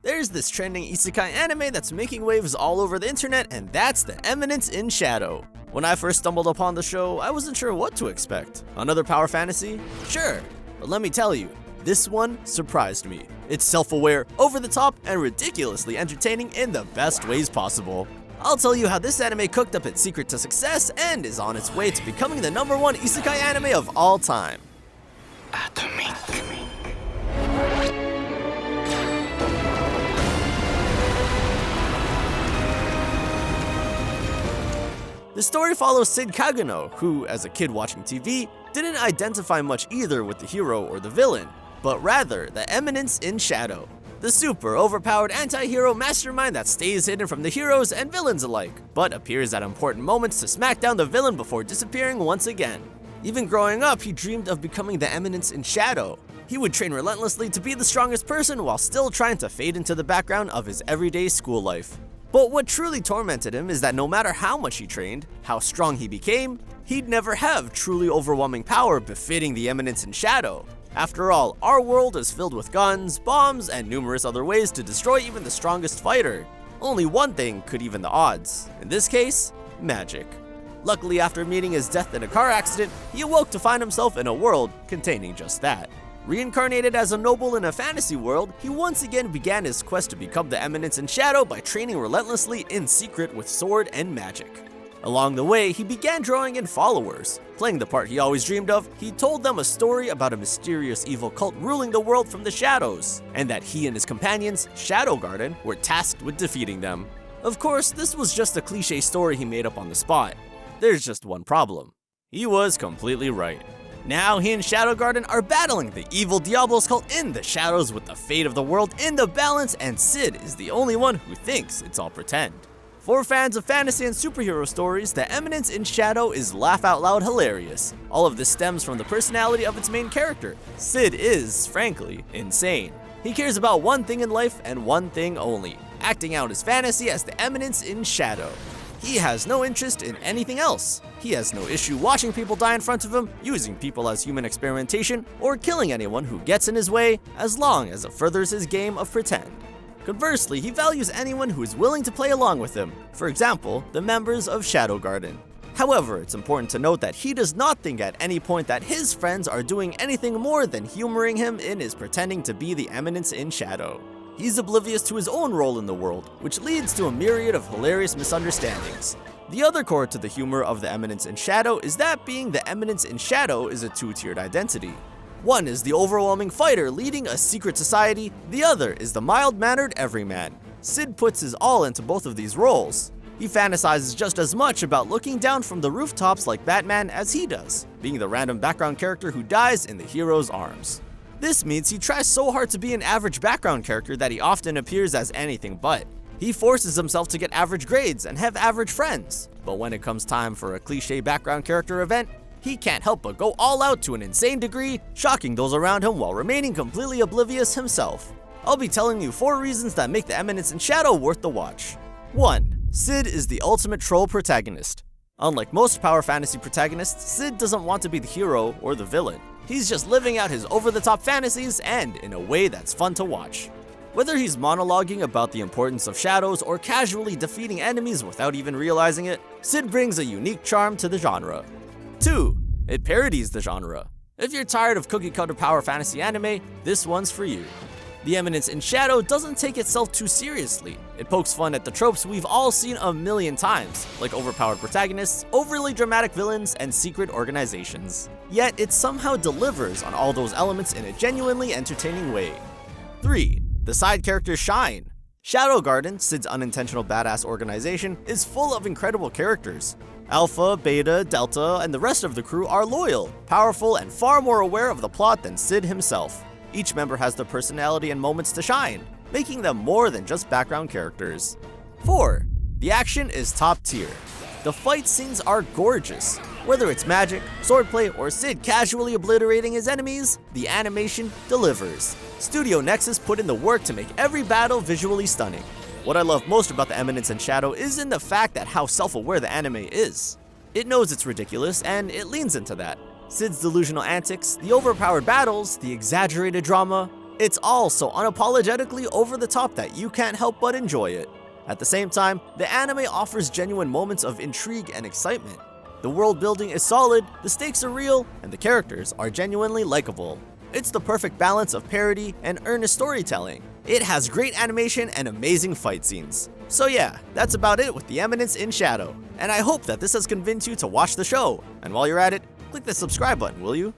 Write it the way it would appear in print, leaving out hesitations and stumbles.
There's this trending isekai anime that's making waves all over the internet, and that's the Eminence in Shadow. When I first stumbled upon the show, I wasn't sure what to expect. Another power fantasy? Sure. But let me tell you, this one surprised me. It's self-aware, over-the-top, and ridiculously entertaining in the best ways possible. I'll tell you how this anime cooked up its secret to success and is on its way to becoming the #1 isekai anime of all time. Atomic. The story follows Cid Kagenou, who, as a kid watching TV, didn't identify much either with the hero or the villain, but rather the Eminence in Shadow, the super overpowered anti-hero mastermind that stays hidden from the heroes and villains alike, but appears at important moments to smack down the villain before disappearing once again. Even growing up, he dreamed of becoming the Eminence in Shadow. He would train relentlessly to be the strongest person while still trying to fade into the background of his everyday school life. But what truly tormented him is that no matter how much he trained, how strong he became, he'd never have truly overwhelming power befitting the Eminence in Shadow. After all, our world is filled with guns, bombs, and numerous other ways to destroy even the strongest fighter. Only one thing could even the odds. In this case, magic. Luckily, after meeting his death in a car accident, he awoke to find himself in a world containing just that. Reincarnated as a noble in a fantasy world, he once again began his quest to become the Eminence in Shadow by training relentlessly in secret with sword and magic. Along the way, he began drawing in followers. Playing the part he always dreamed of, he told them a story about a mysterious evil cult ruling the world from the shadows, and that he and his companions, Shadow Garden, were tasked with defeating them. Of course, this was just a cliche story he made up on the spot. There's just one problem. He was completely right. Now he and Shadow Garden are battling the evil Diablos cult in the shadows with the fate of the world in the balance, and Cid is the only one who thinks it's all pretend. For fans of fantasy and superhero stories, the Eminence in Shadow is laugh-out-loud hilarious. All of this stems from the personality of its main character. Cid is, frankly, insane. He cares about one thing in life and one thing only, acting out his fantasy as the Eminence in Shadow. He has no interest in anything else. He has no issue watching people die in front of him, using people as human experimentation, or killing anyone who gets in his way, as long as it furthers his game of pretend. Conversely, he values anyone who is willing to play along with him, for example, the members of Shadow Garden. However, it's important to note that he does not think at any point that his friends are doing anything more than humoring him in his pretending to be the Eminence in Shadow. He's oblivious to his own role in the world, which leads to a myriad of hilarious misunderstandings. The other core to the humor of the Eminence in Shadow is that being the Eminence in Shadow is a two-tiered identity. One is the overwhelming fighter leading a secret society, the other is the mild-mannered everyman. Cid puts his all into both of these roles. He fantasizes just as much about looking down from the rooftops like Batman as he does, being the random background character who dies in the hero's arms. This means he tries so hard to be an average background character that he often appears as anything but. He forces himself to get average grades and have average friends, but when it comes time for a cliche background character event, he can't help but go all out to an insane degree, shocking those around him while remaining completely oblivious himself. I'll be telling you 4 reasons that make the Eminence in Shadow worth the watch. 1. Cid is the ultimate troll protagonist. Unlike most power fantasy protagonists, Cid doesn't want to be the hero or the villain. He's just living out his over-the-top fantasies and in a way that's fun to watch. Whether he's monologuing about the importance of shadows or casually defeating enemies without even realizing it, Cid brings a unique charm to the genre. 2. It parodies the genre. If you're tired of cookie-cutter power fantasy anime, this one's for you. The Eminence in Shadow doesn't take itself too seriously. It pokes fun at the tropes we've all seen a million times, like overpowered protagonists, overly dramatic villains, and secret organizations. Yet it somehow delivers on all those elements in a genuinely entertaining way. 3. The side characters shine. Shadow Garden, Cid's unintentional badass organization, is full of incredible characters. Alpha, Beta, Delta, and the rest of the crew are loyal, powerful, and far more aware of the plot than Cid himself. Each member has their personality and moments to shine, making them more than just background characters. 4. The action is top tier. The fight scenes are gorgeous. Whether it's magic, swordplay, or Cid casually obliterating his enemies, the animation delivers. Studio Nexus put in the work to make every battle visually stunning. What I love most about the Eminence in Shadow is in the fact that how self-aware the anime is. It knows it's ridiculous, and it leans into that. Cid's delusional antics, the overpowered battles, the exaggerated drama, It's all so unapologetically over the top that you can't help but enjoy it. At the same time, the anime offers genuine moments of intrigue and excitement. The world building is solid, the stakes are real, and the characters are genuinely likable. It's the perfect balance of parody and earnest storytelling. It has great animation and amazing fight scenes. So yeah, that's about it with the Eminence in Shadow. And I hope that this has convinced you to watch the show. And while you're at it, click the subscribe button, will you?